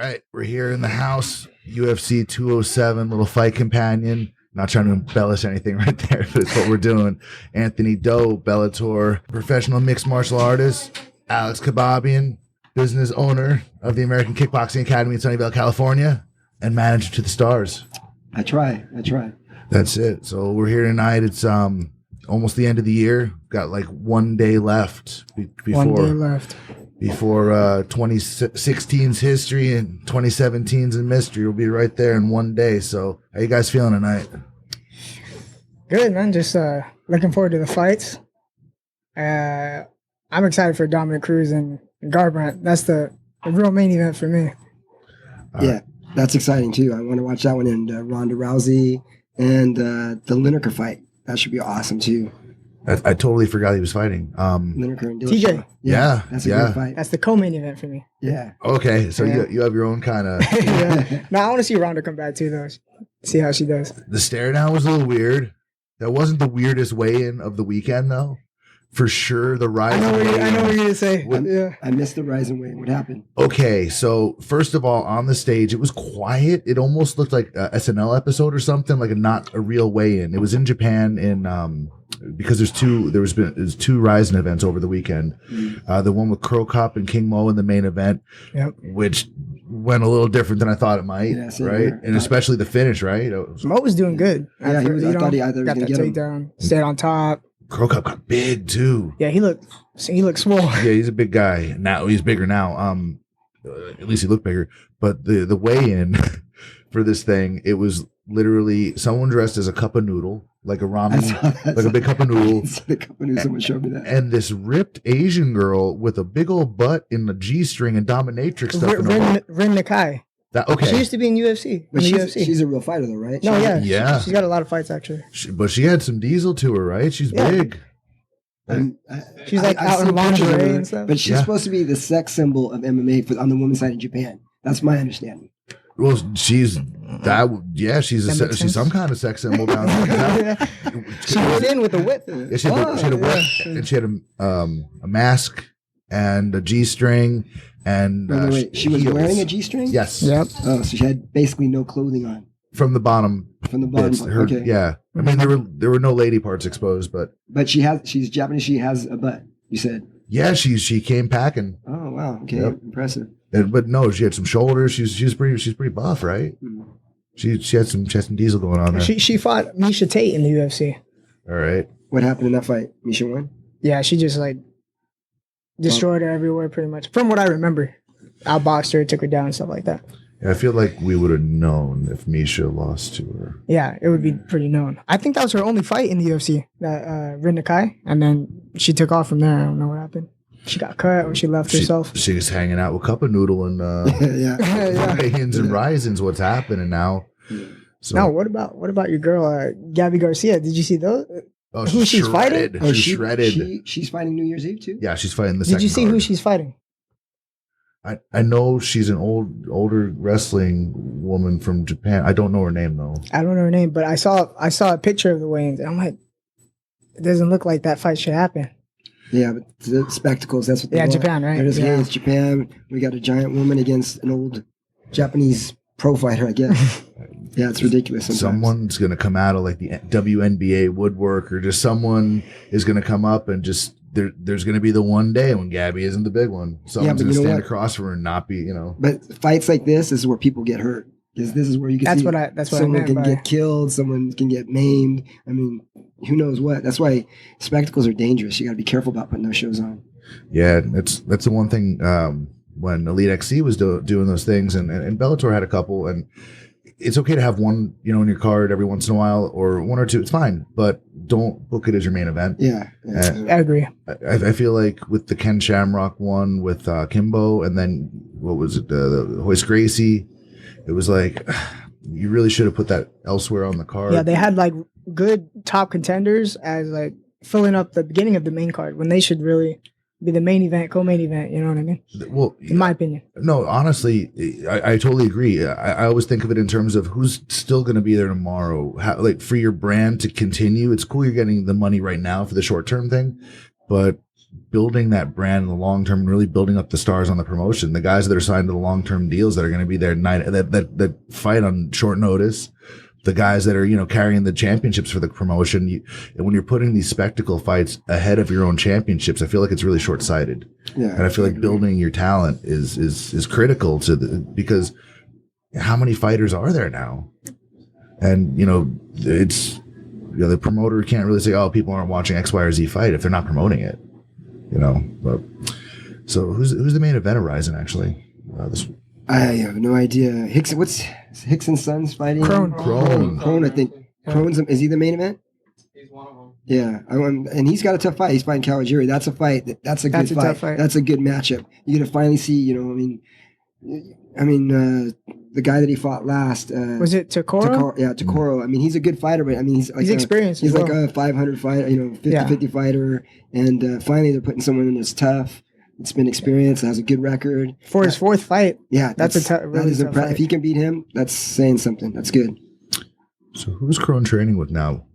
right, we're here in the house. UFC 207, little fight companion. Not trying to embellish anything right there, but it's what we're doing. Anthony Do, Bellator, professional mixed martial artist. Alex Khanbabian, business owner of the American Kickboxing Academy in Sunnyvale, California, and manager to the stars. I try. That's it. So we're here tonight. It's almost the end of the year. Got like 1 day left before 1 day left. Before 2016's history and 2017's in mystery. We'll be right there in 1 day. So how you guys feeling tonight? Good, man. Just looking forward to the fights. I'm excited for Dominic Cruz and Garbrandt. That's the real main event for me. Yeah, that's exciting too. I want to watch that one, and Ronda Rousey and the Lineker fight. That should be awesome too. I totally forgot he was fighting. Lineker and TJ. Dillashaw. Yeah, that's a good fight. That's the co-main event for me. Yeah. Okay, so you have your own kind of. Yeah. No, I want to see Ronda come back too, though. See how she does. The stare down was a little weird. That wasn't the weirdest weigh-in of the weekend, though. For sure, the rise. I know what you're gonna say. Yeah. I missed the rise and weight. What happened? Okay, so first of all, on the stage, it was quiet. It almost looked like a SNL episode or something, like not a real weigh-in. It was in Japan because there's two Rising events over the weekend. The one with Crow Cup and King Mo in the main event, which went a little different than I thought it might, right? Here. And especially the finish, right? Mo was doing good. Yeah, I thought he either got that takedown, stayed on top. Crow Cup got big too. Yeah, he looked small. Yeah, he's a big guy. Now he's bigger now. At least he looked bigger. But the weigh-in for this thing, it was literally someone dressed as a cup of noodle, like a ramen, like a big cup of noodle. Someone showed me that. And this ripped Asian girl with a big old butt in the G-string and dominatrix stuff. Rin Nakai. Okay. She used to be in UFC. But she's a real fighter, though, right? No, yeah. She's got a lot of fights, actually. But she had some diesel to her, right? She's big. She's like out in lingerie and stuff. But she's supposed to be the sex symbol of MMA on the women's side in Japan. That's my understanding. Well, she's some kind of sex symbol down there. She was in with a whip. Yeah, she had a whip, and she had a mask and a G-string. And wait. She was wearing a G-string? Yes. Yep. Oh, so she had basically no clothing on. From the bottom. Okay. Yeah. I mean, there were no lady parts exposed, but she's Japanese. She has a butt. You said. Yeah, she came packing. Oh wow. Okay. Yep. Impressive. But no, she had some shoulders. She's pretty buff, right? Mm-hmm. She had some diesel going on there. She fought Miesha Tate in the UFC. All right. What happened in that fight? Miesha won? Yeah, she just destroyed her everywhere, pretty much. From what I remember, outboxed her, took her down, and stuff like that. Yeah, I feel like we would have known if Miesha lost to her. Yeah, it would be pretty known. I think that was her only fight in the UFC, that Rin Nakai, and then she took off from there. I don't know what happened. She got cut or she left herself. She was hanging out with Cup of Noodle and weigh-ins and risings. What's happening now? So now, what about your girl, Gabby Garcia? Did you see those? Oh, who she's fighting? Oh, she's shredded. She's fighting New Year's Eve too? Yeah, she's fighting the second Did you see card. who she's fighting? I know she's an older wrestling woman from Japan. I don't know her name though. I don't know her name, but I saw a picture of the weigh-ins, and I'm like, it doesn't look like that fight should happen. Yeah, but the spectacles, that's what they want. Japan, right? It's Japan. We got a giant woman against an old Japanese pro fighter, I guess. Yeah, it's ridiculous sometimes. Someone's going to come out of like the WNBA woodwork, or just someone is going to come up and just there's going to be the one day when Gabby isn't the big one. Someone's going to stand across from her and not be, But fights like this is where people get hurt. Because this is where you can someone can get killed, someone can get maimed. I mean, who knows what? That's why spectacles are dangerous. You got to be careful about putting those shows on. Yeah, that's the one thing when Elite XC was doing those things, and Bellator had a couple, and it's okay to have one, in your card every once in a while, or one or two. It's fine, but don't book it as your main event. Yeah. I agree. I feel like with the Ken Shamrock one with Kimbo, and then what was it, the Hoist Gracie? It was like, you really should have put that elsewhere on the card. Yeah, they had like good top contenders as like filling up the beginning of the main card when they should really be the main event, co-main event. You know what I mean? Well, in my opinion. No, honestly, I totally agree. I always think of it in terms of who's still going to be there tomorrow. For your brand to continue, it's cool you're getting the money right now for the short-term thing, but building that brand in the long term, really building up the stars on the promotion. The guys that are signed to the long term deals that are going to be there that fight on short notice. The guys that are, carrying the championships for the promotion. And when you're putting these spectacle fights ahead of your own championships, I feel like it's really short sighted. Yeah, and I feel like building your talent is critical because how many fighters are there now? And, it's, the promoter can't really say, oh, people aren't watching X, Y, or Z fight if they're not promoting it, But so who's the main event of Ryzen actually? I have no idea. Hickson, what's Hickson's son's fighting? Cronin, I think. Cronin's, is he the main event? He's one of them. Yeah, and he's got a tough fight. He's fighting Kawajiri. That's a fight. That's a good fight. Tough fight. That's a good matchup. You're gonna finally see. The guy that he fought last was it Takoro? Takoro. I mean, he's a good fighter, but I mean, he's experienced. He's like a 500 fighter, 50-50 fighter, and finally they're putting someone in that's tough. It's been experienced, has a good record. For his fourth fight. Yeah, that's a really tough fight. If he can beat him, that's saying something. That's good. So who's Cronin training with now?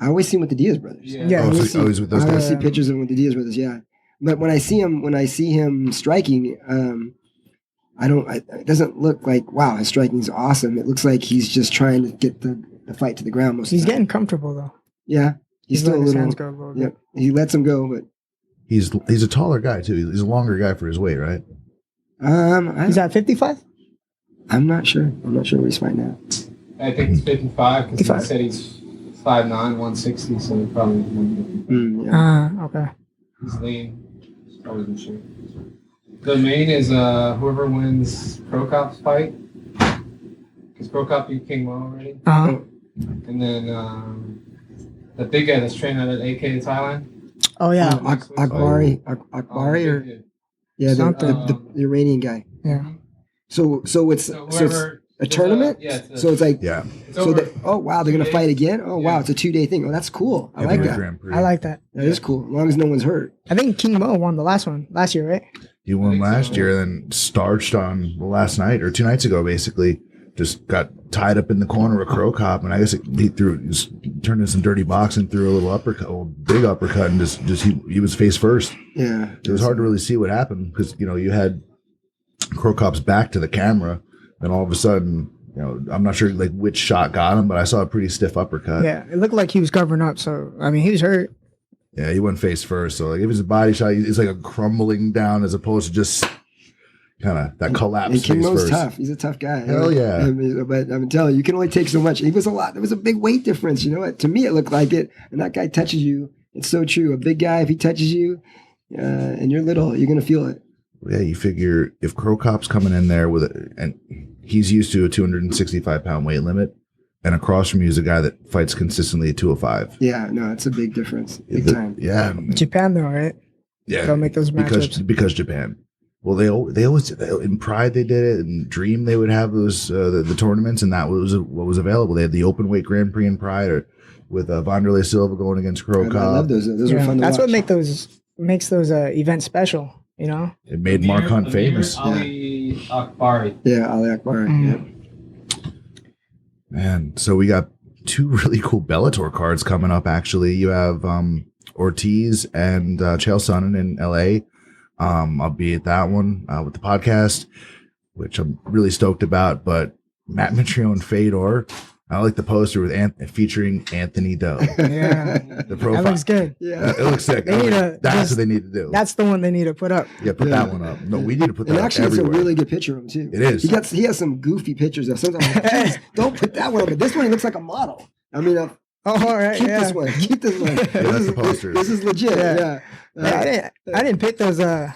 I always see him with the Diaz brothers. Yeah. Always with those guys. I always see pictures of him with the Diaz brothers, yeah. But when I see him striking, it doesn't look like, wow, his striking's awesome. It looks like he's just trying to get the fight to the ground most of the time. He's getting comfortable though. Yeah. He's still a little, hands go a little bit. He lets him go, but he's a taller guy too. He's a longer guy for his weight, right? He's at 55? I'm not sure. I'm not sure where he's fighting now. I think it's 55 because he said he's 5'9", 160, so he probably okay. He's lean. Probably the shape. The main is whoever wins Prokop's fight. Because Prokop beat King Mo already. And then the big guy that's training at AK in Thailand. Oh yeah, Akbari or the Iranian guy. Yeah. So it's a tournament. So it's like they're gonna fight again. Oh wow, it's a 2-day thing. Oh, that's cool. I like that. I like that. That is cool. As long as no one's hurt. I think King Mo won the last year, right? He won last year, and then starched on the last night or 2 nights ago. Basically, just got tied up in the corner of Crow Cop, and I guess he turned into some dirty boxing, threw a little uppercut, big uppercut, and just he was face first. Yeah, it was hard to really see what happened because you had Crow Cop's back to the camera, and all of a sudden, I'm not sure like which shot got him, but I saw a pretty stiff uppercut. Yeah, it looked like he was covering up. So I mean, he was hurt. Yeah, he went face first. So like, if it was a body shot, it's like a crumbling down as opposed to just kind of that collapse. And King Mo's tough. He's a tough guy. Hell yeah. But I'm telling you, you can only take so much. He was a lot. There was a big weight difference. To me, it looked like it. And that guy touches you. It's so true. A big guy, if he touches you and you're little, you're going to feel it. Yeah, you figure if Crow Cop's coming in there and he's used to a 265-pound weight limit, and across from you is a guy that fights consistently at 205. Yeah, no, it's a big difference. Big time. Yeah. Japan though, right? Yeah. They'll make those matchups. Because Japan. Well, they always in Pride they did it, and Dream they would have those the tournaments, and that was what was available. They had the open weight Grand Prix in Pride with Vanderlei Silva going against Crow Cop. I love those. Those are fun to watch. That's what makes those events special. It made Mark Hunt famous. Ali Akbari. Yeah, Ali Akbari. Mm-hmm. Yeah. Man, so we got 2 really cool Bellator cards coming up. Actually, you have Ortiz and Chael Sonnen in LA. I'll be at that one with the podcast, which I'm really stoked about. But Matt Mitrione Fedor, I like the poster with featuring Anthony Doe. Yeah, the profile that looks good. Yeah, it looks sick. That's what they need to do. That's the one they need to put up. Yeah, put that one up. No, we need to put that up actually, everywhere. It's a really good picture of him too. It is. He has some goofy pictures of. Sometimes I'm like, geez, don't put that one up. But this one, he looks like a model. I mean, all right. Keep this one. Keep this one. That's the poster. This is legit. Yeah. I didn't pick those. I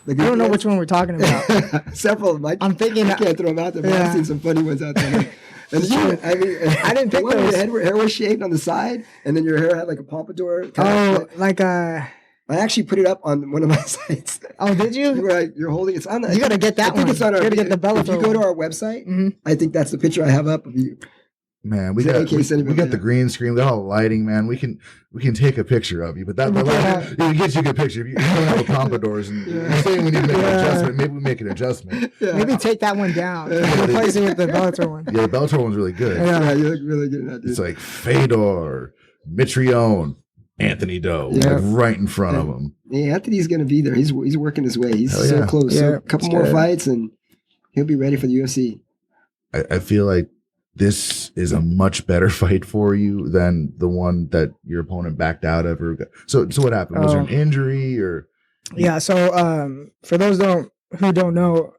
don't know which one we're talking about. Several of them. I'm thinking I can't throw them out there, but I've seen some funny ones out there. And I didn't pick those. Your hair was shaved on the side, and then your hair had like a pompadour. I actually put it up on one of my sites. Oh, did you? You're holding it. You gotta get that one. It's on you gotta get the Bellator. If you go to our website, I think that's the picture I have up of you. Man, we got the green screen, we got all the lighting, man. We can take a picture of you, but that it gets you a good picture. If you don't have a pompadours and you're saying we need to make an adjustment, maybe we make an adjustment. Yeah. Maybe take that one down. Replace it with the Bellator one. Yeah, the Bellator one's really good. Yeah, you look really good at that, dude. It's like Fedor, Mitrione, Anthony Doe, like right in front of him. Yeah, Anthony's going to be there. He's working his way. He's so close. So a couple more fights and he'll be ready for the UFC. I feel like this is a much better fight for you than the one that your opponent backed out of. So what happened? Was there an injury or? Yeah. So for those who don't know,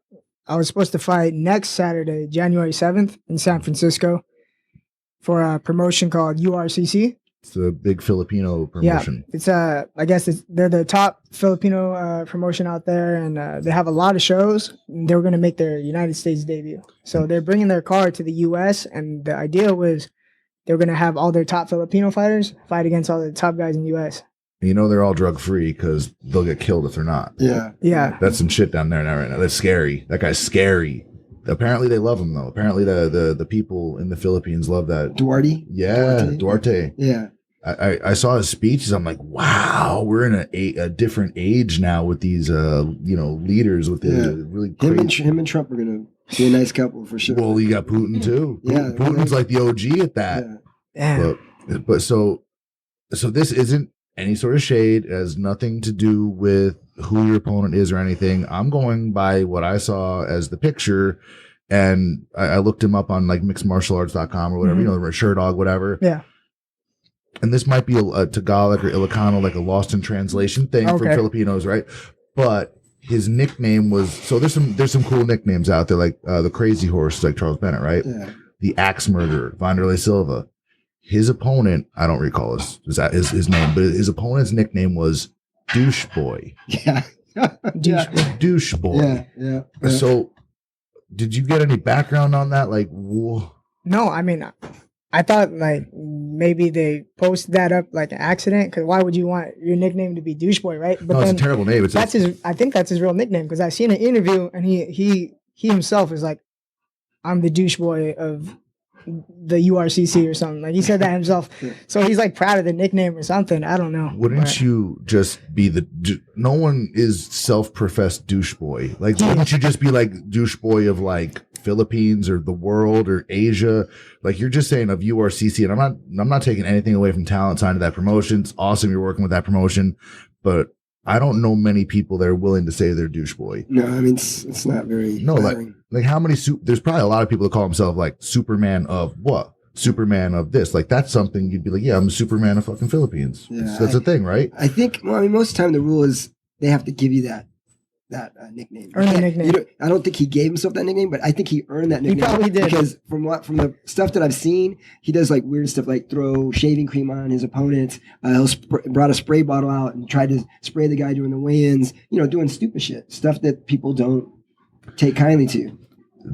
I was supposed to fight next Saturday, January 7th in San Francisco for a promotion called URCC. It's a big Filipino promotion. Yeah, it's I guess they're the top Filipino promotion out there, and they have a lot of shows. They were going to make their United States debut, so they're bringing their card to the U.S. And the idea was they were going to have all their top Filipino fighters fight against all the top guys in the U.S. You know they're all drug free because they'll get killed if they're not. Yeah. That's some shit down there now right now. That's scary. That guy's scary. Apparently they love him though. Apparently the people in the Philippines love that. Duarte? Yeah, Duarte. Yeah. I saw his speeches. I'm like, wow, we're in a different age now with these leaders with the really crazy. Him and Trump are gonna be a nice couple for sure. Well, you got Putin too. Yeah, Putin's like the OG at that. Yeah. But so this isn't any sort of shade. It has nothing to do with who your opponent is or anything. I'm going by what I saw as the picture, and I looked him up on like mixedmartialarts.com or whatever, the Shirt Dog, whatever. Yeah. And this might be a Tagalog or Ilocano, like a lost in translation thing for Filipinos, right? But his nickname was, so there's some cool nicknames out there, like the Crazy Horse, like Charles Bennett, right? Yeah. The Axe Murderer, Vanderlei Silva. His opponent, I don't recall his name, but his opponent's nickname was Douche Boy. Yeah. Douche Boy. Yeah. So did you get any background on that? Like, whoa. No, I mean, I thought like maybe they posted that up like an accident, because why would you want your nickname to be Douche Boy, right? But it's a terrible name. I think that's his real nickname, because I seen an interview and he himself is like, I'm the douche boy of the URCC or something. Like he said that himself. So he's like proud of the nickname or something. I don't know. Wouldn't you just be no one is self-professed douche boy. Like, wouldn't you just be like douche boy of like Philippines or the world or Asia? Like you're just saying of URCC, and I'm not taking anything away from talent signed to that promotion. It's awesome you're working with that promotion, but I don't know many people that are willing to say they're douche boy. No, I mean it's not very. No, like how many? There's probably a lot of people that call themselves like Superman of what? Superman of this. Like that's something you'd be like, yeah, I'm a Superman of fucking Philippines. Yeah, that's a thing, right? I think. Well, I mean, most of the time the rule is they have to give you that nickname. Earn the nickname. I don't think he gave himself that nickname, but I think he earned that nickname. He probably did. Because from the stuff that I've seen, he does like weird stuff, like throw shaving cream on his opponent. He'll brought a spray bottle out and tried to spray the guy during the weigh-ins. Doing stupid shit, stuff that people don't take kindly to.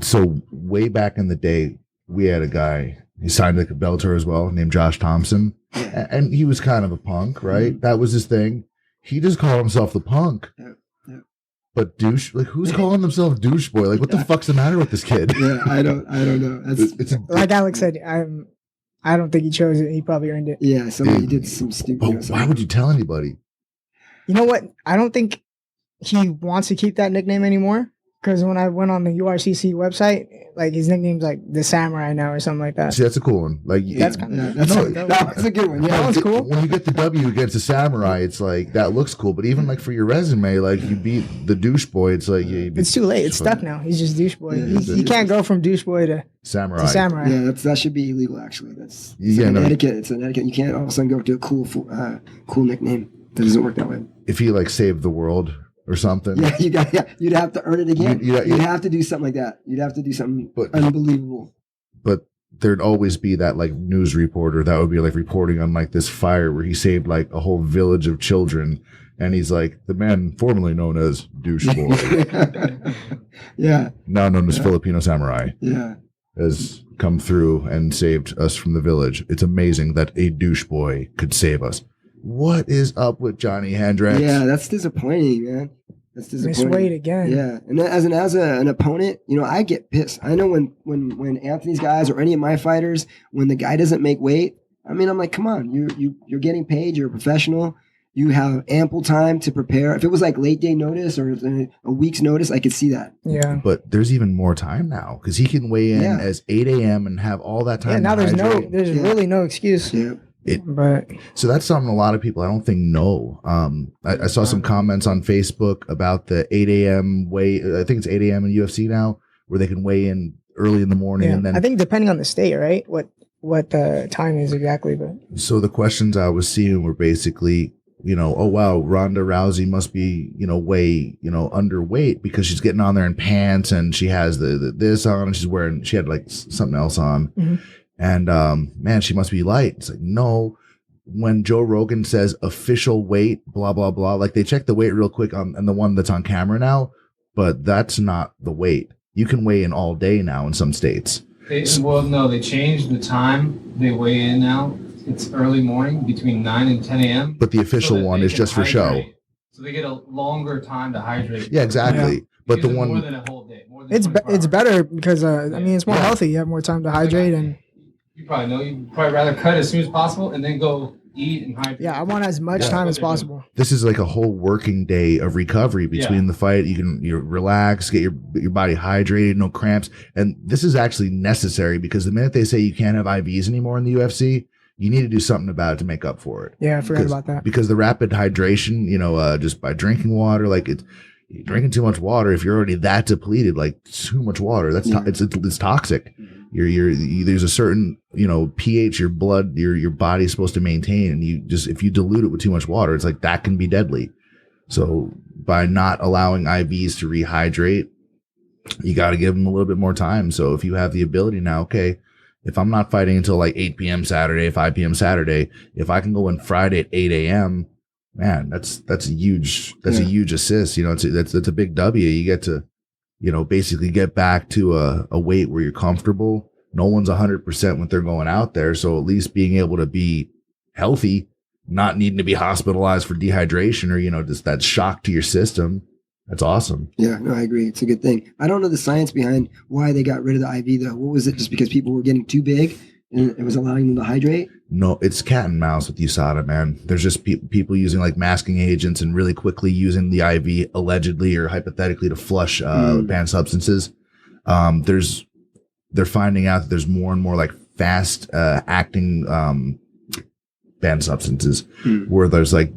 So way back in the day, we had a guy. He signed like a Bellator as well, named Josh Thompson, and he was kind of a punk, right? Mm-hmm. That was his thing. He just called himself the Punk. Yeah. But douche, like who's calling themselves douche boy? Like what the fuck's the matter with this kid? Yeah, I don't know. Like Alex said, I don't think he chose it. He probably earned it. Yeah, somebody did some stupid. But why would you tell anybody? You know what? I don't think he wants to keep that nickname anymore. Because when I went on the URCC website, like his nickname's like the Samurai now or something like that. See, that's a cool one. Like that's a good one. Yeah, that one's cool. When you get the W against a Samurai, it's like that looks cool. But even like for your resume, like you beat the douche boy, it's like it's too late. It's stuck now. He's just douche boy. You can't go from douche boy to Samurai. Yeah, that should be illegal. Actually, it's an etiquette. It's an etiquette. You can't all of a sudden go to a cool nickname. That doesn't work that way. If he like saved the world or something. Yeah, you'd have to earn it again. You'd have to do something like that. You'd have to do something unbelievable. But there'd always be that like news reporter that would be like reporting on like this fire where he saved like a whole village of children, and he's like the man formerly known as Douche Boy. Yeah. Now known as Filipino Samurai. Yeah. Has come through and saved us from the village. It's amazing that a douche boy could save us. What is up with Johnny Hendricks? Yeah, that's disappointing, man. That's disappointing. Misweighed again. Yeah, and as an opponent, I get pissed. I know when Anthony's guys or any of my fighters, when the guy doesn't make weight, I mean, I'm like, come on, you're getting paid. You're a professional. You have ample time to prepare. If it was like late day notice or a week's notice, I could see that. Yeah, but there's even more time now because he can weigh in as 8 a.m. and have all that time. Yeah, now there's really no excuse. Yeah. So that's something a lot of people I don't think know. I saw some comments on Facebook about the 8 a.m. weigh. I think it's 8 a.m. in UFC now, where they can weigh in early in the morning. And then I think depending on the state, right? What the time is exactly. But so the questions I was seeing were basically, oh wow, Ronda Rousey must be, underweight because she's getting on there in pants and she has the this on and she had like something else on. Mm-hmm. And man, she must be light. It's like, no. When Joe Rogan says official weight, blah, blah, blah, like they check the weight real quick on the one that's on camera now, but that's not the weight. You can weigh in all day now in some states. They changed the time they weigh in now. It's early morning between 9 and 10 a.m. But the official one is just for show. So they get a longer time to hydrate. Yeah, exactly. Yeah. But the one more than a whole day. It's better because it's more healthy. You have more time to hydrate and. You probably know. You'd probably rather cut as soon as possible and then go eat and hydrate. Yeah, I want as much time as possible. This is like a whole working day of recovery between the fight. You relax, get your body hydrated, no cramps. And this is actually necessary because the minute they say you can't have IVs anymore in the UFC, you need to do something about it to make up for it. Yeah, I forgot about that. Because the rapid hydration, just by drinking water, like you're drinking too much water. If you're already that depleted, like too much water, it's toxic. There's a certain pH your blood your body's supposed to maintain, and if you dilute it with too much water, it's like that can be deadly. So by not allowing IVs to rehydrate, you got to give them a little bit more time. So if you have the ability now, okay, if I'm not fighting until like 8 p.m. Saturday, 5 p.m. Saturday, if I can go in Friday at 8 a.m., man, that's a huge assist. That's a big W. You get to basically get back to a weight where you're comfortable. No one's 100% when they're going out there. So at least being able to be healthy, not needing to be hospitalized for dehydration or, just that shock to your system. That's awesome. Yeah, no, I agree. It's a good thing. I don't know the science behind why they got rid of the IV though. What was it? Just because people were getting too big and it was allowing them to hydrate? No, it's cat and mouse with USADA, man. There's just people using like masking agents and really quickly using the IV allegedly or hypothetically to flush banned substances. They're finding out that there's more and more like fast acting banned substances where there's like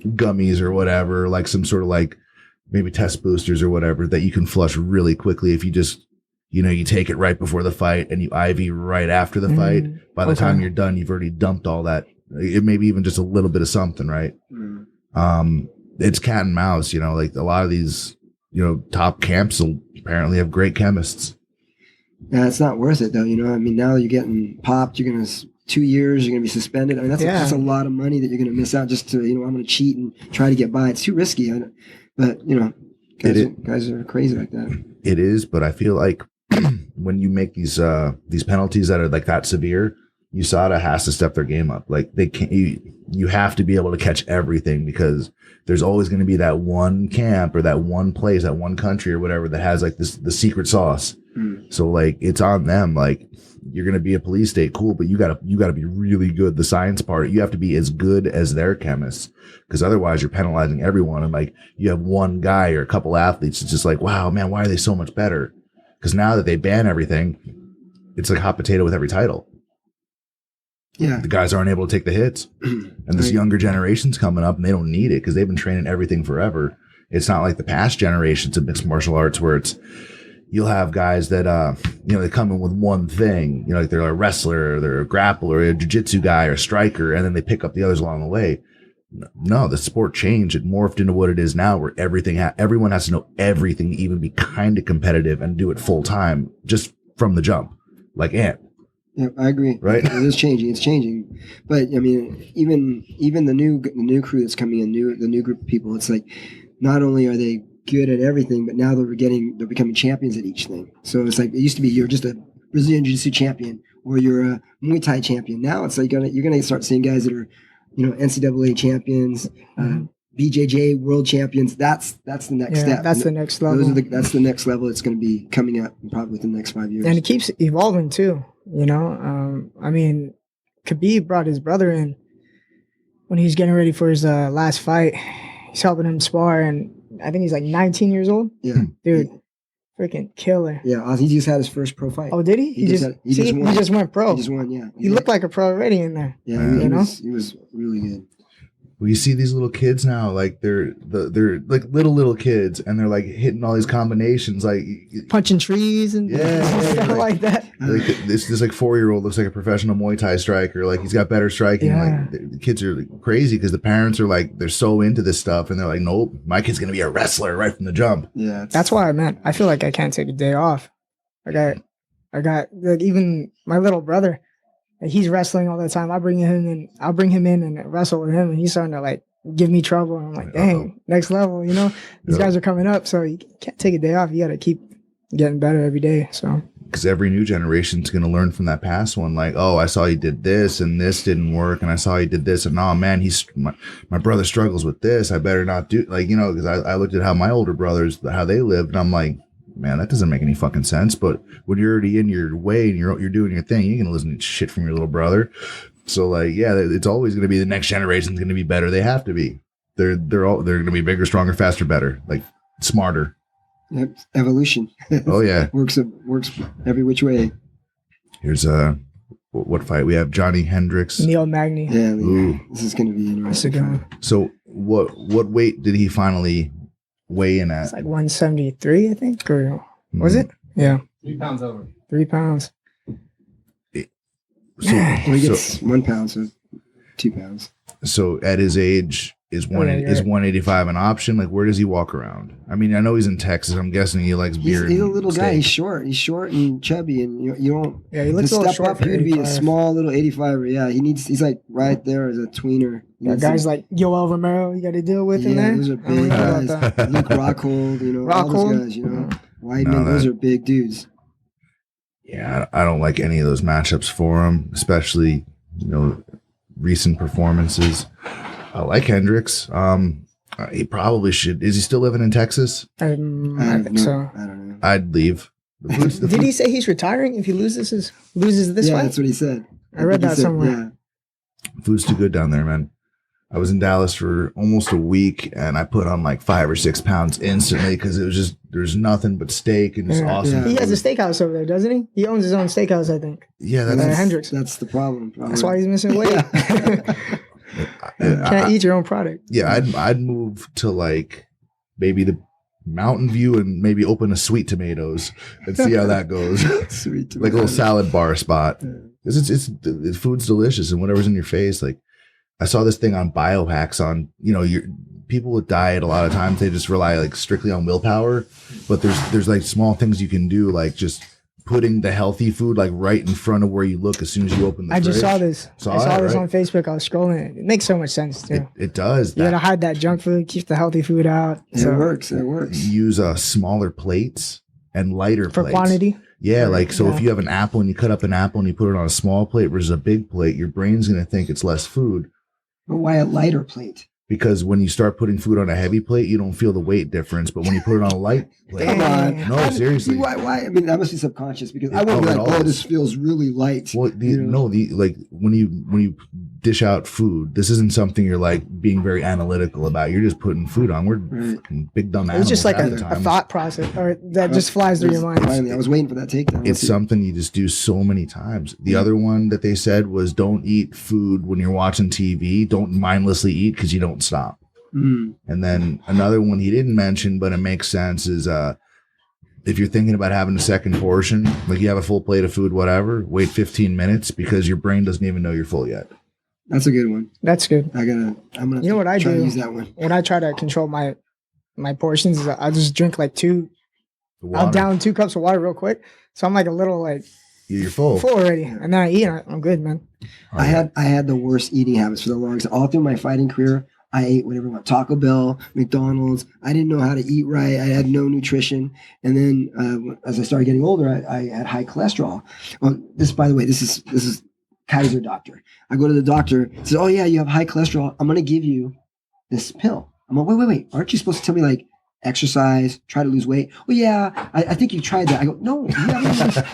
gummies or whatever, like some sort of like maybe test boosters or whatever that you can flush really quickly if you just you take it right before the fight and you IV right after the fight. By the time you're done, you've already dumped all that. It maybe even just a little bit of something, right? It's cat and mouse, like a lot of these, top camps will apparently have great chemists. Yeah, it's not worth it though. Now you're getting popped. You're going to 2 years. You're going to be suspended. That's a lot of money that you're going to miss out just to, I'm going to cheat and try to get by. It's too risky. But, guys are crazy like that. It is, but I feel like when you make these penalties that are like that severe, USADA has to step their game up. Like they can't. You have to be able to catch everything because there's always going to be that one camp or that one place, that one country or whatever that has like the secret sauce. So like it's on them. Like you're going to be a police state, cool, but you gotta be really good. The science part, you have to be as good as their chemists because otherwise you're penalizing everyone. And like you have one guy or a couple athletes, it's just like, wow, man, why are they so much better? Because now that they ban everything, it's like hot potato with every title. Yeah. The guys aren't able to take the hits. And this younger generation's coming up and they don't need it because they've been training everything forever. It's not like the past generations of mixed martial arts where you'll have guys that, they come in with one thing, like they're a wrestler, or they're a grappler, or a jiu-jitsu guy, or a striker, and then they pick up the others along the way. No, the sport changed. It morphed into what it is now where everyone has to know everything, even be kind of competitive and do it full time just from the jump. Like Ant. Yeah, I agree. Right? It is changing. It's changing. But even the new crew that's coming in, the new group of people, it's like not only are they good at everything, but now they're becoming champions at each thing. So it's like it used to be you're just a Brazilian Jiu-Jitsu champion or you're a Muay Thai champion. Now it's like you're gonna start seeing guys that are NCAA champions, BJJ world champions. That's the next step. That's the next level. That's the next level. It's going to be coming up probably within the next 5 years. And it keeps evolving too. Khabib brought his brother in when he was getting ready for his last fight. He's helping him spar, and I think he's like 19 years old. Yeah, dude. Freaking killer. Yeah, he just had his first pro fight. Oh, did he? He just went pro. He just won, yeah. He looked like a pro already in there. Yeah, he was really good. Well, you see these little kids now, like they're like little kids, and they're like hitting all these combinations, like punching trees and stuff like that. Like this like 4-year-old looks like a professional Muay Thai striker. Like he's got better striking. Yeah. Like the kids are like crazy because the parents are like they're so into this stuff, and they're like, nope, my kid's gonna be a wrestler right from the jump. Yeah, that's why I feel like I can't take a day off. I got like even my little brother. He's wrestling all the time. I'll bring him in and wrestle with him, and he's starting to like give me trouble. And I'm like, dang, next level, you know? These guys are coming up, so you can't take a day off. You got to keep getting better every day. So because every new generation's going to learn from that past one. Like, oh, I saw he did this, and this didn't work, and I saw he did this, and oh man, my brother struggles with this. I better not do like because I looked at how my older brothers how they lived, and I'm like, man, that doesn't make any fucking sense. But when you're already in your way and you're doing your thing, you're gonna listen to shit from your little brother. So like, yeah, it's always gonna be the next generation's gonna be better. They have to be. They're gonna be bigger, stronger, faster, better, like smarter. Yep. Evolution. Oh yeah, works every which way. Here's what fight we have? Johnny Hendricks, Neil Magny. Yeah, this is gonna be interesting. So what weight did he finally weigh in at? It's like 173, I think, or was it? Yeah, 3 pounds over. 3 pounds. He gets 1 pound, so 2 pounds. So at his age, is 185 an option? Like, where does he walk around? I mean, I know he's in Texas. I'm guessing he likes beer. He's a little guy. He's short and chubby, and you don't. Yeah, he looks a little short. He would be a small little 85. Yeah, he's like right there as a tweener. Yeah, guys like Yoel Romero, you got to deal with in there. Those are big guys. Luke Rockhold, all those guys, Weidman, those are big dudes. Yeah, I don't like any of those matchups for him, especially recent performances. I like Hendricks. He probably should. Is he still living in Texas? I think so. I don't know. I'd leave. Did he say he's retiring if he loses this fight? Yeah, that's what he said. I read that somewhere. Yeah. Food's too good down there, man. I was in Dallas for almost a week, and I put on like 5 or 6 pounds instantly because it was just there's nothing but steak and just awesome. He has a steakhouse over there, doesn't he? He owns his own steakhouse, I think. Yeah, that's Hendricks. That's the problem. That's why he's missing weight. Can't eat your own product. Yeah, I'd move to like maybe the Mountain View and maybe open a Sweet Tomatoes and see how that goes. Sweet like a little salad bar spot. Because it's food's delicious and whatever's in your face. Like I saw this thing on biohacks on your people with diet. A lot of times they just rely like strictly on willpower, but there's like small things you can do, like just putting the healthy food like right in front of where you look as soon as you open the fridge. I just saw this. I saw this on Facebook. I was scrolling. It makes so much sense too. It does. You gotta hide that junk food, keep the healthy food out. It works. It works. Use smaller plates and lighter for plates. Quantity. Yeah, like so if you have an apple and you cut up an apple and you put it on a small plate versus a big plate, your brain's gonna think it's less food. But why a lighter plate? Because when you start putting food on a heavy plate, you don't feel the weight difference. But when you put it on a light plate, no, seriously. Why? I mean, that must be subconscious because I won't be like, oh, this feels really light. Well, like when you dish out food, this isn't something you're like being very analytical about. You're just putting food on. We're fucking big dumb animals. It's just like a thought process, or that just flies through your mind. Finally, I was waiting for that takedown. It's something you just do so many times. The other one that they said was don't eat food when you're watching TV. Don't mindlessly eat because you don't stop. And then another one he didn't mention, but it makes sense, is if you're thinking about having a second portion, like you have a full plate of food, whatever, wait 15 minutes because your brain doesn't even know you're full yet. That's a good one. That's good. I'm gonna. You know what I do? To use that one. When I try to control my portions, is I just drink like I'll down 2 cups of water real quick, so I'm like a little like you're full already, and then I eat. I'm good, man. I had the worst eating habits for the longest. All through my fighting career, I ate whatever I want. Taco Bell, McDonald's. I didn't know how to eat right. I had no nutrition. And then as I started getting older, I had high cholesterol. This, by the way, this is Kaiser doctor. I go to the doctor. He says, "Oh yeah, you have high cholesterol. I'm gonna give you this pill." I'm like, wait. Aren't you supposed to tell me like exercise, try to lose weight? Well, yeah, I think you tried that. I go, no.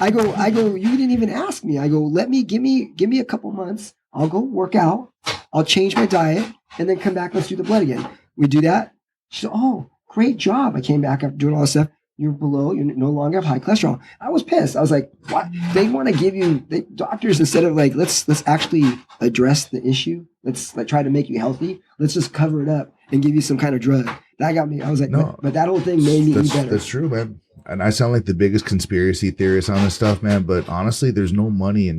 I go. You didn't even ask me. I go, give me a couple months. I'll go work out. I'll change my diet and then come back. Let's do the blood again. We do that. She said, "Oh, great job." I came back after doing all this stuff. you're no longer have high cholesterol. I was pissed. I was like, what? They want to give you, doctors, instead of like, let's actually address the issue. Let's like try to make you healthy. Let's just cover it up and give you some kind of drug. That got me. I was like, no, but that whole thing made me eat better. That's true, man. And I sound like the biggest conspiracy theorist on this stuff, man. But honestly, there's no money in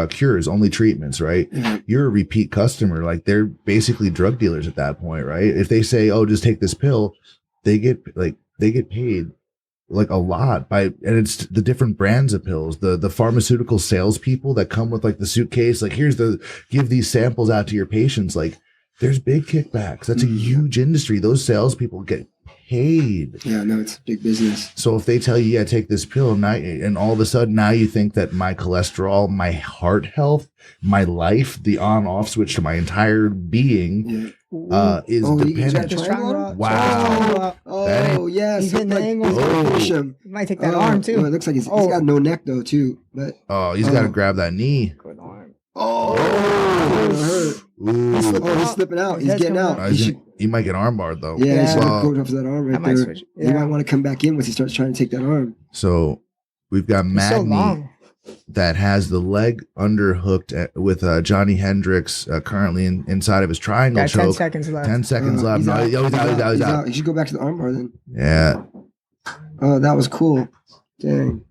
cures, only treatments, right? Yeah. You're a repeat customer. Like they're basically drug dealers at that point, right? If they say, oh, just take this pill, they get paid like a lot and it's the different brands of pills, the pharmaceutical salespeople that come with like the suitcase, like give these samples out to your patients. Like there's big kickbacks. That's a huge industry. Those salespeople get paid. Yeah, no, it's big business. So if they tell you, yeah, take this pill and all of a sudden now you think that my cholesterol, my heart health, my life, the on-off switch to my entire being is dependent. Wow. Oh, yeah. He's hitting the angle. He might take that arm too. Well, it looks like he's got no neck though too. But he's got to grab that knee. Good arm. He's slipping out. He's getting out. He might get armbarred though. Yeah, he's going off that arm right there. He might want to come back in once he starts trying to take that arm. So we've got Magny that has the leg underhooked with Johnny Hendricks currently inside of his triangle choke. 10 seconds left. 10 seconds left. He's out. He should go back to the armbar then. Yeah. Oh, that was cool. Dang.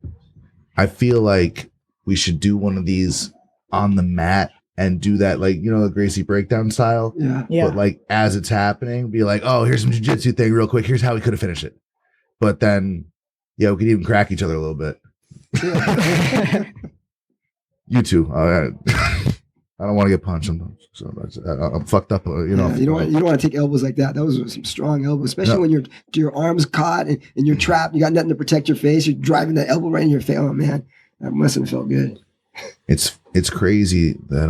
I feel like we should do one of these on the mat and do that, like, you know, the Gracie breakdown style. Yeah. But like as it's happening, be like, oh, here's some jiu-jitsu thing real quick. Here's how we could have finished it. But then, we could even crack each other a little bit. Yeah. You too. I don't want to get punched. I'm fucked up. You know. You don't want to take elbows like that. That was some strong elbows, especially when your arms caught and you're trapped. You got nothing to protect your face. You're driving that elbow right in your face. Oh man, that mustn't have felt good. It's crazy that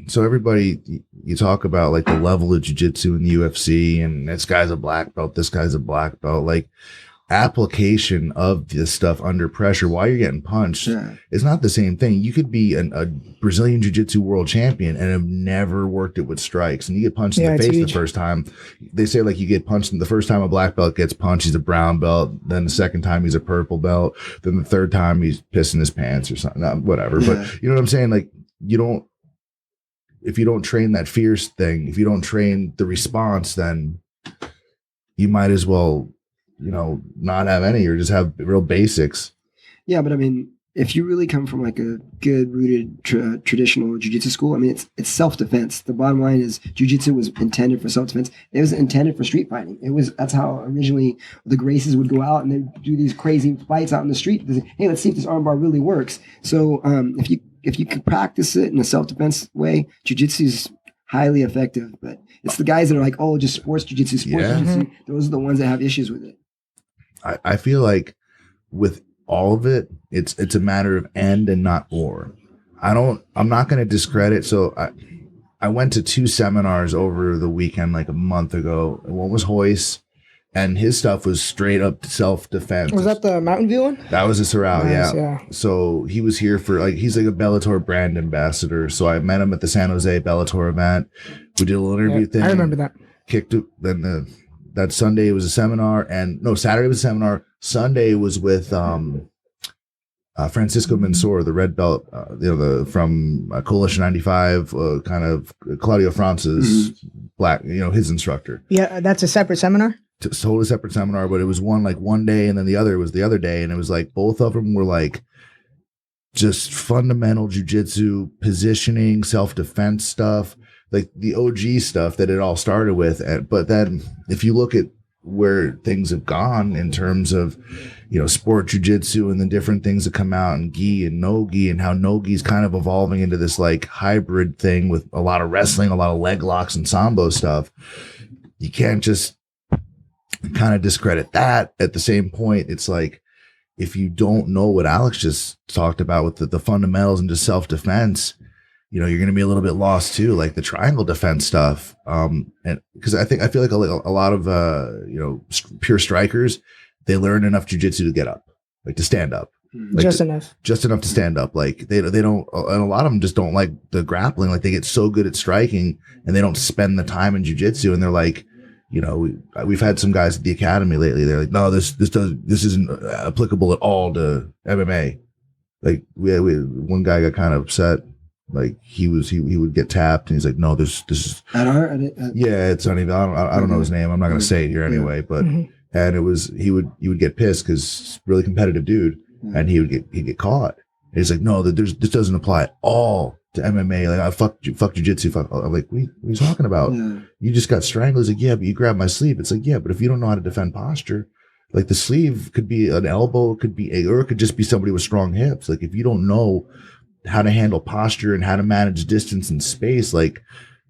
so everybody, you talk about like the level of jiu-jitsu in the UFC and this guy's a black belt, this guy's a black belt, like application of this stuff under pressure while you're getting punched is not the same thing. You could be a Brazilian jiu-jitsu world champion and have never worked it with strikes, and you get punched in the face the first time. They say like you get punched the first time a black belt gets punched, he's a brown belt. Then the second time he's a purple belt. Then the third time he's pissing his pants or something. Whatever. But you know what I'm saying? Like if you don't train that fierce thing, if you don't train the response, then you might as well, not have any or just have real basics. Yeah, but I mean, if you really come from like a good rooted traditional jiu-jitsu school, I mean, it's self-defense. The bottom line is jiu-jitsu was intended for self-defense. It was intended for street fighting. That's how originally the Gracies would go out and they'd do these crazy fights out in the street. They'd say, hey, let's see if this armbar really works. So if you can practice it in a self-defense way, jiu-jitsu is highly effective. But it's the guys that are like, oh, just sports jiu-jitsu, jiu-jitsu. Those are the ones that have issues with it. I feel like with all of it, it's a matter of and not or. I'm not going to discredit. So I went to 2 seminars over the weekend, like a month ago. One was Hoyce, and his stuff was straight up self-defense. Was that the Mountain View one? That was a Sorrel, nice, yeah. So he was here for he's like a Bellator brand ambassador. So I met him at the San Jose Bellator event. We did a little interview thing. I remember that. Kicked it, then that Sunday was a seminar, Saturday was a seminar. Sunday was with Francisco Mansour, the red belt, from Coalition 95, kind of Claudio France's black, his instructor. Yeah, that's a separate seminar. Totally separate seminar, but it was one like one day, and then the other was the other day, and it was like both of them were like just fundamental jiu-jitsu positioning, self-defense stuff. Like the OG stuff that it all started with. But then if you look at where things have gone in terms of, sport jiu-jitsu and the different things that come out and gi and no-gi and how no-gi is kind of evolving into this like hybrid thing with a lot of wrestling, a lot of leg locks and sambo stuff. You can't just kind of discredit that. At the same point, it's like, if you don't know what Alex just talked about with the fundamentals and just self-defense, you're going to be a little bit lost too, like the triangle defense stuff. And because I feel like a lot of, pure strikers, they learn enough jiu-jitsu to get up, like to stand up. Like just enough to stand up. Like they don't, and a lot of them just don't like the grappling. Like they get so good at striking and they don't spend the time in jiu-jitsu, and they're like, we've had some guys at the academy lately. They're like, no, this isn't applicable at all to MMA. Like we one guy got kind of upset. Like he would get tapped, and he's like, no, this is yeah, it's Sunnyvale. I don't know his name. I'm not gonna say it here anyway, but and it was he would get pissed because really competitive dude, and he'd get caught. And he's like, no, this doesn't apply at all to MMA. Like, I fuck jiu-jitsu. I'm like, what are you talking about? Yeah. You just got strangled. He's like, yeah, but you grabbed my sleeve. It's like, yeah, but if you don't know how to defend posture, like the sleeve could be an elbow, or it could just be somebody with strong hips. Like if you don't know how to handle posture and how to manage distance and space, like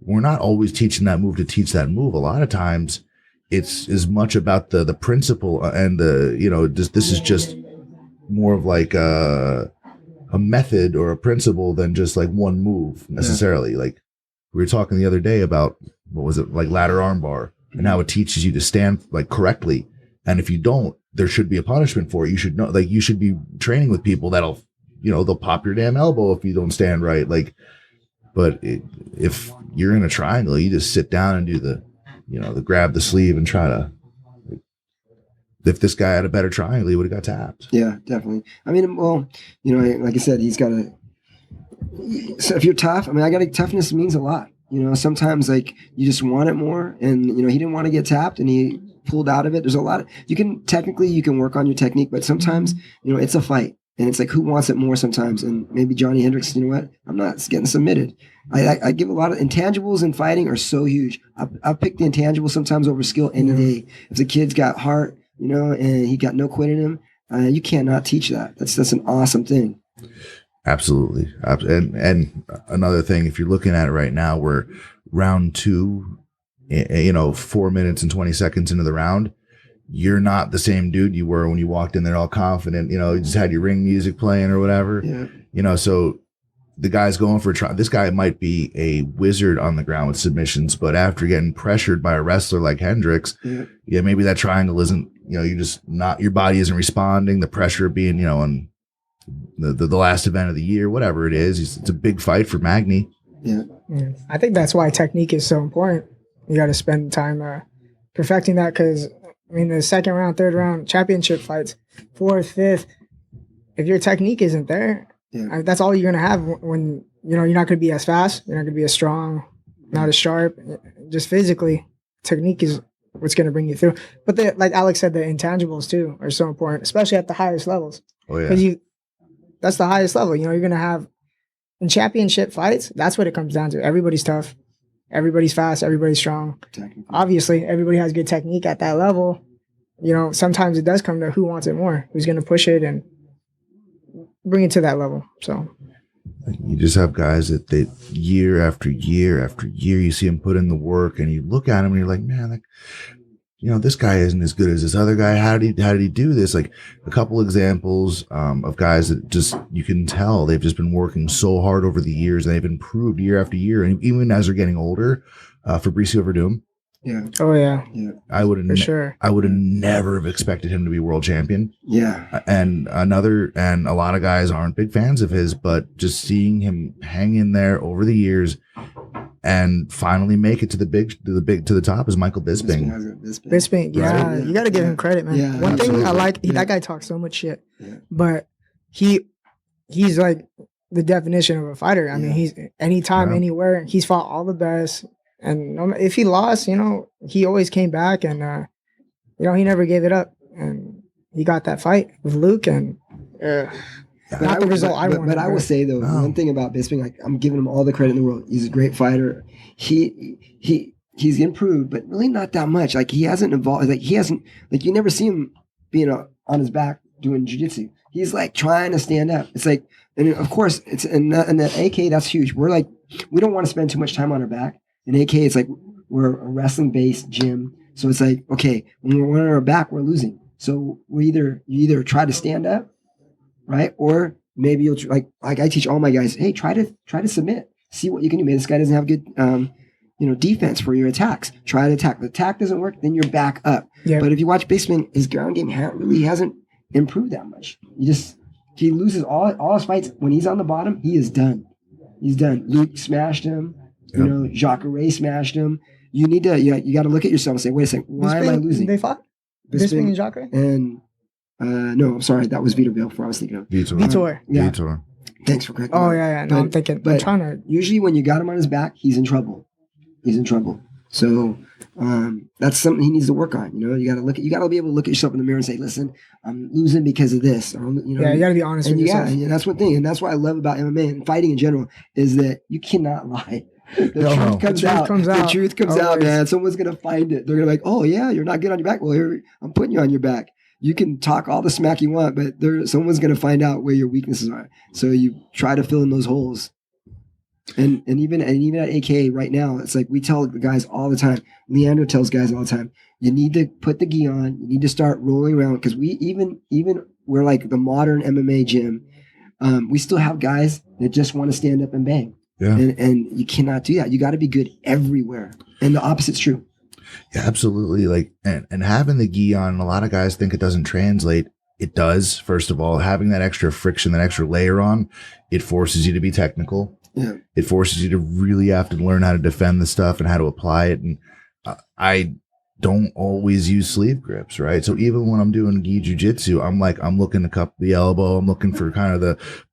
we're not always teaching that move to teach that move. A lot of times it's as much about the principle and this is just more of like a method or a principle than just like one move necessarily. Like we were talking the other day about, what was it, like ladder arm bar, and how it teaches you to stand like correctly. And if you don't, there should be a punishment for it. You should know, like you should be training with people that'll, they'll pop your damn elbow if you don't stand right. Like, but if you're in a triangle, you just sit down and do the grab the sleeve and try to, if this guy had a better triangle, he would have got tapped. Yeah, definitely. I mean, well, like I said, he's got so if you're tough, toughness means a lot. Sometimes like you just want it more, and he didn't want to get tapped and he pulled out of it. There's a lot you can work on your technique, but sometimes, it's a fight, and it's like, who wants it more sometimes? And maybe Johnny Hendricks, I'm not getting submitted. I give a lot of intangibles in fighting are so huge. I'll pick the intangibles sometimes over skill any day. If the kid's got heart, and he got no quit in him, you cannot teach that. That's an awesome thing. Absolutely. And another thing, if you're looking at it right now, we're round 2, 4 minutes and 20 seconds into the round, you're not the same dude you were when you walked in there all confident, you just had your ring music playing or whatever, so the guy's going for a try. This guy might be a wizard on the ground with submissions, but after getting pressured by a wrestler like Hendricks, maybe that triangle isn't, you're just not, your body isn't responding. The pressure being, on the last event of the year, whatever it is, it's a big fight for Magny. Yeah. I think that's why technique is so important. You got to spend time perfecting that, because the second round, third round, championship fights, 4th, 5th, if your technique isn't there, that's all you're going to have when, you're not going to be as fast, you're not going to be as strong, not as sharp, just physically. Technique is what's going to bring you through. But like Alex said, the intangibles too are so important, especially at the highest levels. Oh yeah. Because that's the highest level. You're going to have in championship fights, that's what it comes down to. Everybody's tough, everybody's fast, everybody's strong. Obviously, everybody has good technique at that level. Sometimes it does come to who wants it more, who's going to push it and bring it to that level. So you just have guys that they year after year after year, you see them put in the work, and you look at him and you're like, man, this guy isn't as good as this other guy. How did he do this? Like a couple examples of guys that just, you can tell they've just been working so hard over the years, and they've improved year after year. And even as they're getting older, Fabricio Verdum. Yeah. Oh yeah. I would have sure. I would have never have expected him to be world champion. Yeah. And a lot of guys aren't big fans of his, but just seeing him hang in there over the years and finally make it to the top is Michael Bisping. Bisping, yeah, right? You got to give him credit, man. Yeah, one thing I like, that guy talks so much shit, but he's like the definition of a fighter. I mean, he's anytime, anywhere. He's fought all the best. And if he lost, he always came back, and he never gave it up, and he got that fight with Luke, and not the result I wanted. But I will say though, one thing about Bisping, like, I'm giving him all the credit in the world. He's a great fighter. He's improved, but really not that much. Like, he hasn't evolved. Like, you never see him being on his back doing jiu-jitsu. He's like trying to stand up. It's like, and of course, it's in the AK, that's huge. We're like, we don't want to spend too much time on our back. In AK, it's like we're a wrestling-based gym, so it's like, okay, when we're on our back, we're losing. So you either try to stand up, right, or maybe you'll like I teach all my guys, hey, try to submit, see what you can do. Maybe this guy doesn't have good, defense for your attacks. Try to attack. The attack doesn't work, then you're back up. Yep. But if you watch Bisping, his ground game really hasn't improved that much. He loses all his fights when he's on the bottom. He is done. He's done. Luke smashed him. Jacare smashed him. you need to, you got to look at yourself and say, wait a second, why am I losing? They fought? Bisping and Jacare? And, no, I'm sorry. That was Vitor before I was thinking of. Vitor. Yeah. Vitor. Thanks for correcting. Oh, yeah. No, I'm thinking. But I'm trying to. Usually when you got him on his back, he's in trouble. So that's something he needs to work on. You got to be able to look at yourself in the mirror and say, listen, I'm losing because of this. Or, you got to be honest with yourself. Yeah, and that's one thing. And that's what I love about MMA and fighting in general is that you cannot lie. The truth comes out. The truth comes out, man. Someone's going to find it. They're going to be like, oh, yeah, you're not good on your back. Well, here, I'm putting you on your back. You can talk all the smack you want, but someone's going to find out where your weaknesses are. So you try to fill in those holes. And even at AKA right now, it's like we tell the guys all the time. Leandro tells guys all the time, you need to put the gi on. You need to start rolling around because we even we're like the modern MMA gym. We still have guys that just want to stand up and bang. Yeah. And you cannot do that. You got to be good everywhere. And the opposite's true. Yeah, absolutely. Like, and having the gi on, a lot of guys think it doesn't translate. It does. First of all, having that extra friction, that extra layer on, it forces you to be technical. Yeah. It forces you to really have to learn how to defend the stuff and how to apply it. And I don't always use sleeve grips, right? So even when I'm doing gi jujitsu, I'm looking to cup the elbow. I'm looking for kind of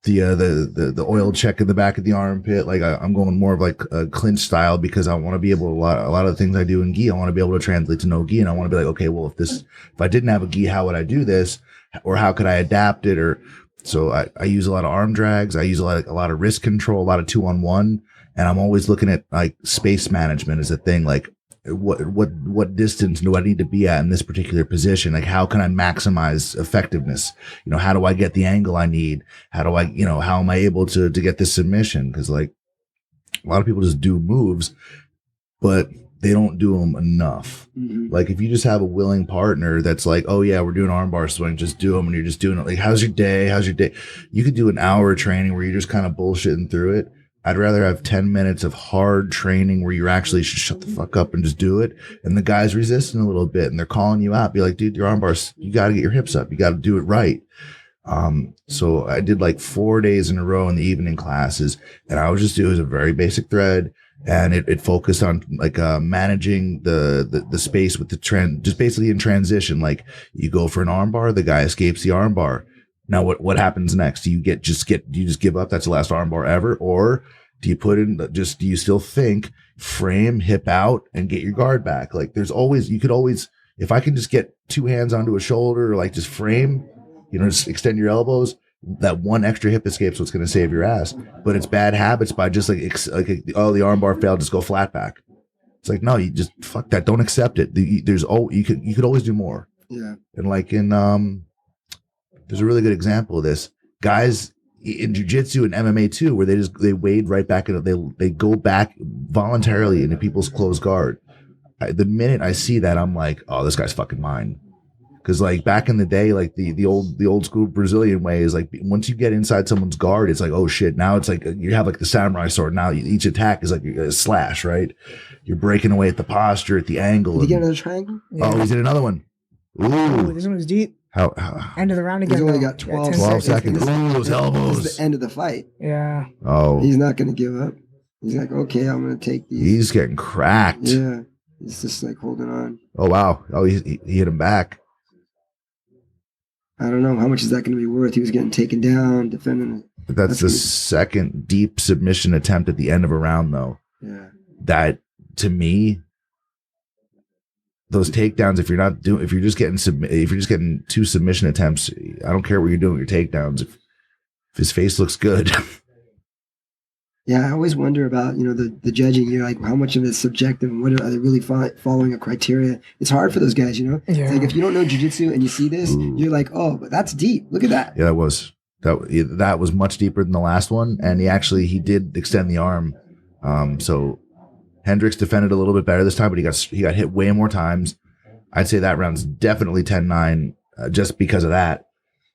the oil check in the back of the armpit. Like I'm going more of like a Clint style because I want to be able to, a lot of the things I do in gi, I want to be able to translate to no gi. And I want to be like, okay, well, if I didn't have a gi, how would I do this? Or how could I adapt it? So I use a lot of arm drags. I use a lot of wrist control, a lot of 2-on-1. And I'm always looking at like space management as a thing. Like what distance do I need to be at in this particular position? Like how can I maximize effectiveness? How do I get the angle I need? How do I, how am I able to get this submission? Cause like a lot of people just do moves, but they don't do them enough. Mm-hmm. Like if you just have a willing partner that's like, oh yeah, we're doing armbar swing, just do them. And you're just doing it. Like, how's your day? You could do an hour of training where you're just kind of bullshitting through it. I'd rather have 10 minutes of hard training where you're actually shut the fuck up and just do it. And the guy's resisting a little bit and they're calling you out. Be like, dude, your armbars, you got to get your hips up. You got to do it right. So I did like 4 days in a row in the evening classes and I was just doing a very basic thread. And it focused on like managing the space with the trend, just basically in transition. Like you go for an armbar, the guy escapes the armbar. Now what happens next? Do you just give up? That's the last armbar ever, or do you do you still think frame, hip out, and get your guard back? Like you could always, if I can just get two hands onto a shoulder, or like just frame, just extend your elbows. That one extra hip escape's what's going to save your ass. But it's bad habits by just the armbar failed, just go flat back. It's like, no, you just fuck that. Don't accept it. You could always do more. Yeah. And like there's a really good example of this. Guys in jiu-jitsu and MMA too, where they wade right back into, they go back voluntarily into people's closed guard. The minute I see that, I'm like, oh, this guy's fucking mine. Because like back in the day, like the old school Brazilian way is like once you get inside someone's guard, it's like, oh shit, now it's like you have like the samurai sword. Now each attack is like a slash, right? You're breaking away at the posture, at the angle. Did he get another triangle? Yeah. Oh, he's in another one. Ooh, this one was deep. How end of the round again? He's only got 12 seconds. Ooh, those elbows. This is the end of the fight. Yeah. Oh. He's not going to give up. He's like, okay, I'm going to take these. He's getting cracked. Yeah. He's just like holding on. Oh, wow. Oh, he hit him back. I don't know. How much is that going to be worth? He was getting taken down, defending it. That's the second deep submission attempt at the end of a round, though. Yeah. That, to me, those takedowns, if you're just getting two submission attempts, I don't care what you're doing with your takedowns. If his face looks good. Yeah, I always wonder about, the judging. You're like, how much of it is subjective and what are they really following a criteria? It's hard for those guys, Yeah. It's like if you don't know jiu-jitsu and you see this, you're like, oh, but that's deep. Look at that. Yeah, that was much deeper than the last one. And he did extend the arm. So Hendricks defended a little bit better this time, but he got hit way more times. I'd say that round's definitely 10-9 just because of that.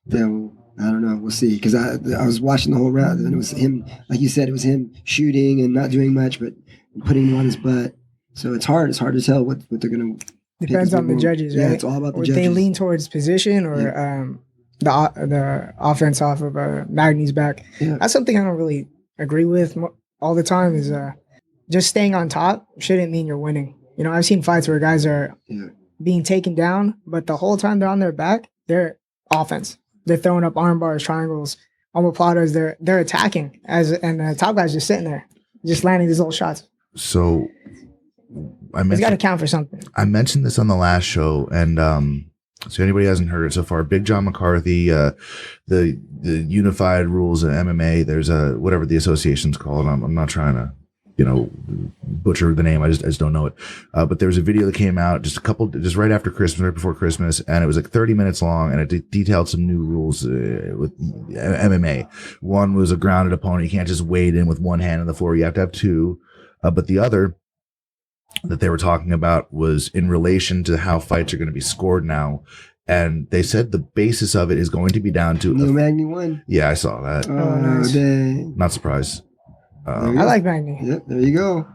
Yeah, well, I don't know. We'll see. Because I was watching the whole round, and it was him, like you said, it was him shooting and not doing much, but putting him on his butt. So it's hard. It's hard to tell what they're going to. Depends on the judges, right? Yeah, it's all about the judges. They lean towards position or the offense off of Magny's back. Yeah. That's something I don't really agree with all the time. Is just staying on top shouldn't mean you're winning. You know, I've seen fights where guys are being taken down, but the whole time they're on their back, they're offense. They're throwing up arm bars, triangles, omoplatas. They're attacking, and the top guy's just sitting there, just landing these little shots. So He's got to count for something. I mentioned this on the last show, and so anybody hasn't heard it so far, Big John McCarthy, the unified rules in MMA. There's whatever the association's called. I'm not trying to, butcher the name. I just don't know it. But there was a video that came out just right after Christmas, right before Christmas, and it was like 30 minutes long, and it detailed some new rules with MMA. One was a grounded opponent. You can't just wade in with one hand on the floor. You have to have two. But the other that they were talking about was in relation to how fights are going to be scored now. And they said the basis of it is going to be down to Neil Magny won. Yeah, I saw that. Oh, nice. Dang. Not surprised. I like Magny. Yep, there you go.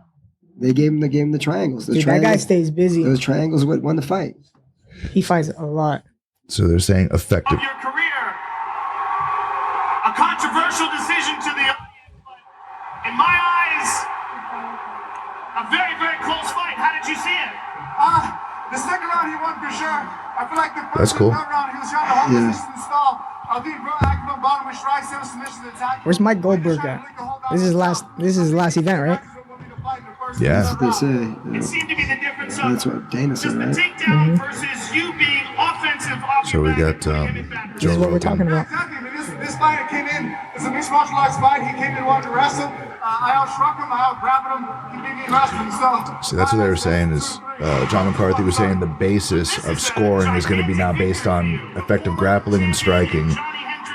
They gave him the triangles. Dude, that guy stays busy. Those triangles won the fight. He fights a lot. So they're saying effective. Of your career, a controversial decision to the audience, but in my eyes, a very, very close fight. How did you see it? The second round he won for sure. I feel like the That's first cool. round he was trying to hold position and stall. I think from bottom with strikes, submission attack. Where's Mike Goldberg at? This is his last event, right? Yeah. That's what they say. It seemed to be the difference of That's what Dana said, just the right? takedown versus you being offensive off So your we back got and putting him in back. This is what we're talking about. Exactly. I mean, this fighter came in. It's a mixed martial arts fight. He came in wanting to wrestle. I outstruck him. I outgrabbed him. He beat me in wrestling. So that's what they were saying is John McCarthy was saying the basis of scoring is going to be now based on effective grappling and striking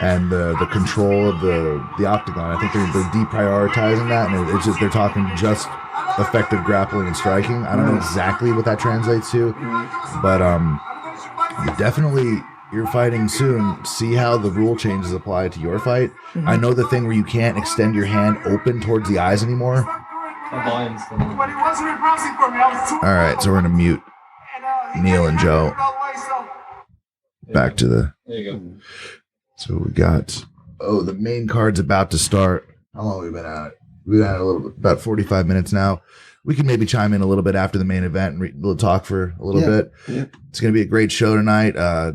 and the control of the octagon. I think they're deprioritizing that, and it's just they're talking just effective grappling and striking. I don't know exactly what that translates to, but definitely you're fighting soon. See how the rule changes apply to your fight. I know the thing where you can't extend your hand open towards the eyes anymore. But he wasn't repressing for me. I was too. All right, so we're gonna mute Neil and Joe. Back to the. There you go. So we got. Oh, the main card's about to start. How long have we been at it? We've been at it a little bit, about 45 minutes now. We can maybe chime in a little bit after the main event and we'll talk for a little bit. Yeah. It's going to be a great show tonight.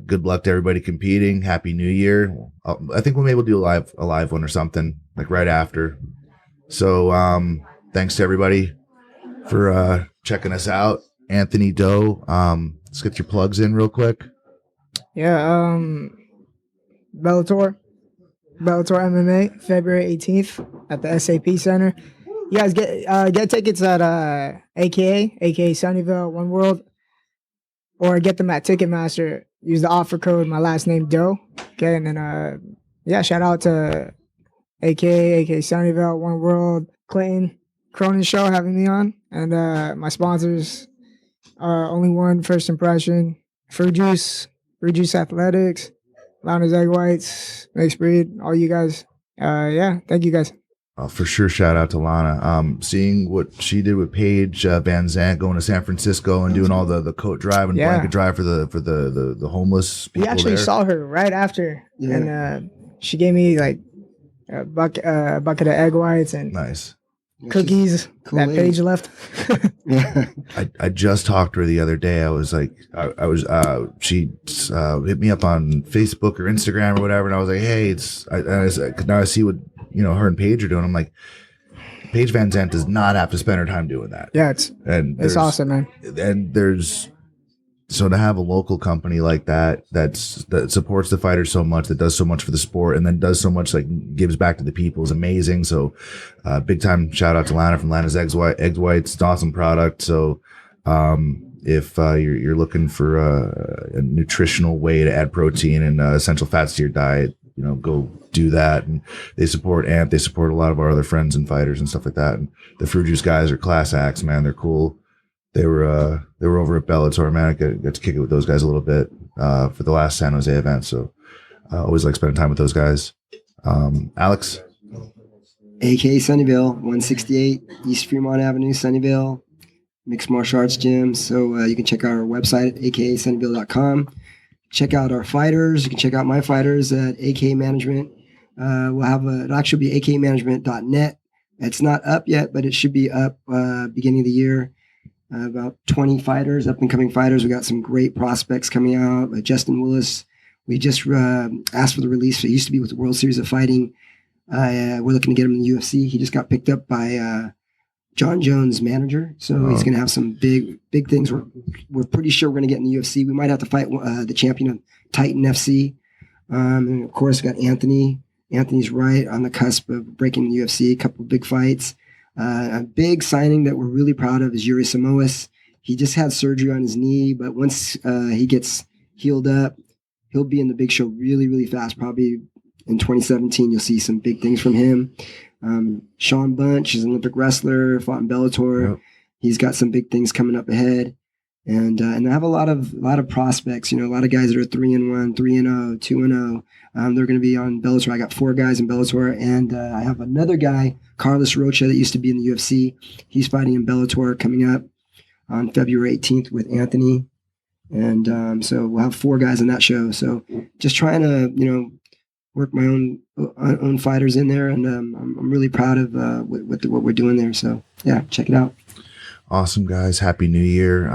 Good luck to everybody competing. Happy New Year. I think we'll maybe do a live one or something like right after. So thanks to everybody for checking us out. Anthony Doe, let's get your plugs in real quick. Yeah, Bellator MMA, February 18th at the SAP Center. You guys get tickets at AKA Sunnyvale, One World, or get them at Ticketmaster. Use the offer code, my last name, Doe. Okay, and then shout out to AKA Sunnyvale, One World, Clinton, Cronin Show having me on, and my sponsors, Only One, First Impression, Fruit Juice Athletics, Launer's Egg Whites, Mixed Breed, all you guys. Thank you guys. For sure, shout out to Lana. Seeing what she did with Paige Van Zandt going to San Francisco and doing all the coat drive and blanket drive for the homeless people. We actually saw her right after, and she gave me like a bucket of egg whites and nice cookies that Paige left. I just talked to her the other day. I was like, she hit me up on Facebook or Instagram or whatever, and I was like, hey, now I see what her and Paige are doing. I'm like, Paige Van Zandt does not have to spend her time doing that. Yeah, it's awesome, man. And so to have a local company like that supports the fighters so much, that does so much for the sport, and then does so much, like gives back to the people, is amazing. So big time shout out to Lana from Lana's Egg Whites. It's an awesome product. So if you're looking for a nutritional way to add protein and essential fats to your diet, go do that. And they support Ant. They support a lot of our other friends and fighters and stuff like that. And the Fruit Juice guys are class acts, man. They're cool. They were over at Bellator, man. I got to kick it with those guys a little bit for the last San Jose event. So I always like spending time with those guys. Alex? AKA Sunnyvale, 168 East Fremont Avenue, Sunnyvale. Mixed martial arts gym. So you can check out our website at akasunnyvale.com. Check out our fighters. You can check out my fighters at AK Management. We'll have it'll actually be akmanagement.net. It's not up yet, but it should be up beginning of the year. about 20 fighters, up and coming fighters. We got some great prospects coming out. Justin Willis, we just asked for the release. It used to be with the World Series of Fighting. We're looking to get him in the UFC. He just got picked up by John Jones' manager, so he's going to have some big things. We're pretty sure we're going to get in the UFC. We might have to fight the champion of Titan FC. And of course, we got Anthony. Anthony's right on the cusp of breaking the UFC. A couple of big fights. A big signing that we're really proud of is Yuri Samoas. He just had surgery on his knee, but once he gets healed up, he'll be in the big show really, really fast. Probably in 2017, you'll see some big things from him. Sean Bunch is an Olympic wrestler, fought in Bellator. Yep. He's got some big things coming up ahead. And I have a lot of prospects, a lot of guys that are 3-1, 3-0, 2-0. They're going to be on Bellator. I got 4 guys in Bellator, and I have another guy, Carlos Rocha, that used to be in the UFC. He's fighting in Bellator coming up on February 18th with Anthony. And so we'll have 4 guys in that show. So just trying to, work my own fighters in there, and I'm really proud of what we're doing there. So yeah, check it out. Awesome, guys. Happy New Year.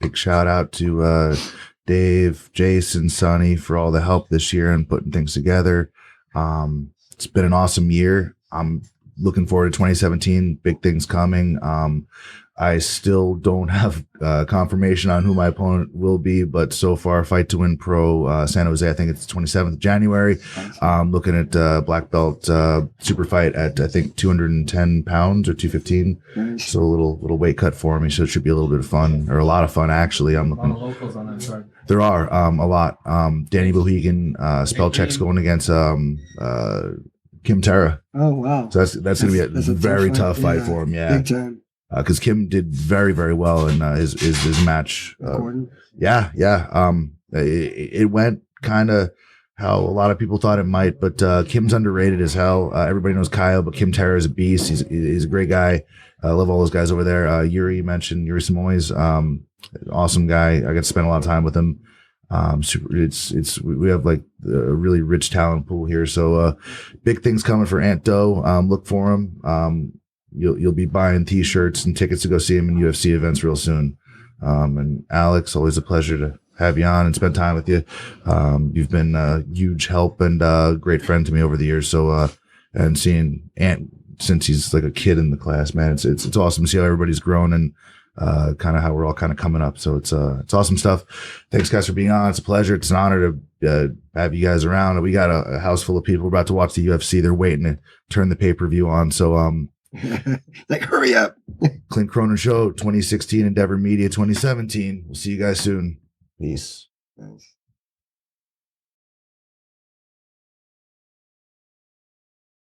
Big shout out to Dave, Jason, Sonny for all the help this year and putting things together. It's been an awesome year. I'm looking forward to 2017. Big things coming. I still don't have confirmation on who my opponent will be, but so far, Fight to Win Pro San Jose, I think it's 27th of January. Looking at black belt super fight at, I think, 210 pounds or 215. Nice. So a little weight cut for me, so it should be a little bit of fun, or a lot of fun, actually. I'm looking. A lot of locals on that card. There are a lot. Danny Bohegan, spell checks going against Kim Terra. Oh, wow. So that's going to be a very tough fight for him. Yeah. Big time. Because Kim did very, very well in his match. Yeah. It went kind of how a lot of people thought it might, but Kim's underrated as hell. Everybody knows Kyle, but Kim Terra is a beast. He's a great guy. I love all those guys over there. Yuri, you mentioned Yuri Samois, awesome guy. I got to spend a lot of time with him. We have like a really rich talent pool here. So big things coming for Ant Doe. Look for him. You'll be buying T-shirts and tickets to go see him in UFC events real soon. And Alex, always a pleasure to have you on and spend time with you. You've been a huge help and a great friend to me over the years. So and seeing Ant since he's like a kid in the class, man, it's awesome to see how everybody's grown and kind of how we're all kind of coming up. So it's awesome stuff. Thanks, guys, for being on. It's a pleasure. It's an honor to have you guys around. We got a house full of people about to watch the UFC. They're waiting to turn the pay-per-view on. So like, hurry up. Clint Cronin Show 2016, Endeavor Media 2017. We'll see you guys soon. Peace. Nice.